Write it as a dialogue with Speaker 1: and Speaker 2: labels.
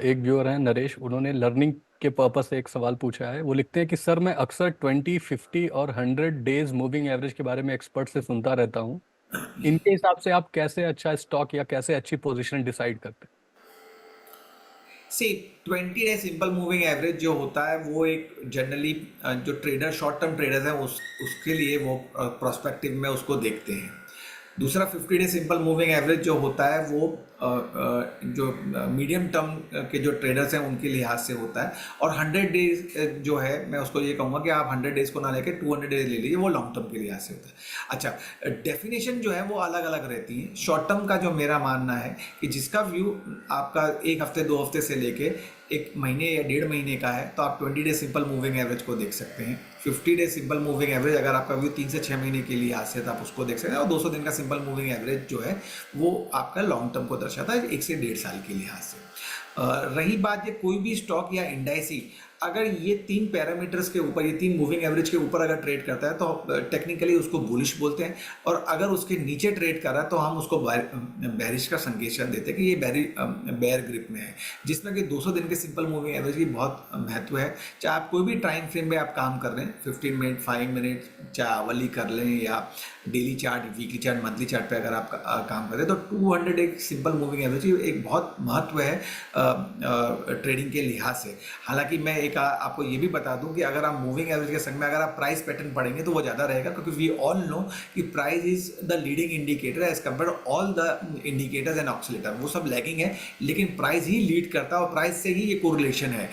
Speaker 1: एक व्यूअर हैं नरेश, उन्होंने लर्निंग के पर्पस से एक सवाल पूछा है। वो लिखते हैं कि सर मैं अक्सर 20, 50 और 100 डेज मूविंग एवरेज के बारे में एक्सपर्ट से सुनता रहता हूँ। इनके हिसाब से आप कैसे अच्छा स्टॉक या कैसे अच्छी पोजीशन डिसाइड करते
Speaker 2: सी 20 डे सिंपल मूविंग एवरेज जो होता है वो एक जनरली जो ट्रेडर शॉर्ट टर्म ट्रेडर्स हैं उसके लिए वो प्रोस्पेक्टिव में उसको देखते हैं। दूसरा 50 डे सिंपल मूविंग एवरेज जो होता है वो जो मीडियम टर्म के जो ट्रेडर्स हैं उनके लिहाज से होता है। और 100 डेज जो है मैं उसको ये कहूँगा कि आप 100 डेज को ना लेकर 200 डेज ले लीजिए, वो लॉन्ग टर्म के लिहाज से होता है। अच्छा, डेफिनेशन जो है वो अलग अलग रहती है। शॉर्ट टर्म का जो मेरा मानना है कि जिसका व्यू आपका एक हफ्ते 2 हफ्ते से लेके एक महीने या 1.5 महीने का है तो आप 20 डे सिंपल मूविंग एवरेज को देख सकते हैं। 50 डे सिंपल मूविंग एवरेज अगर आपका व्यू 3 से 6 महीने के लिए हाथ से तो आप उसको देख सकते हैं। और 200 दिन का सिंपल मूविंग एवरेज जो है वो आपका लॉन्ग टर्म को दर्शाता है 1 से 1.5 साल के लिहाज से। रही बात ये कोई भी स्टॉक या इंडाइसी अगर ये 3 पैरामीटर्स के ऊपर, ये 3 मूविंग एवरेज के ऊपर अगर ट्रेड करता है तो टेक्निकली उसको बुलिश बोलते हैं। और अगर उसके नीचे ट्रेड कर रहा है तो हम उसको बैरिश का संकेत देते हैं कि ये बेयर ग्रिप में है। जिसमें कि 200 दिन के सिंपल मूविंग एवरेज की बहुत महत्व है। चाहे आप कोई भी टाइम फ्रेम में आप काम कर रहे हैं, 15 मिनट, 5 मिनट, चाहे आवली कर लें या daily chart, weekly chart, monthly chart पे अगर आप काम करें तो 200 एक सिंपल मूविंग एवरेज एक बहुत महत्व है ट्रेडिंग के लिहाज से। हालांकि मैं एक आपको ये भी बता दूं कि अगर आप मूविंग एवरेज के संग में अगर आप प्राइस पैटर्न पढ़ेंगे तो वो ज़्यादा रहेगा, क्योंकि वी ऑल नो कि price is the leading indicator as compare all the indicators and oscillator. वो सब लैगिंग है लेकिन प्राइस ही लीड करता है और प्राइस से ही ये कोरिलेशन है।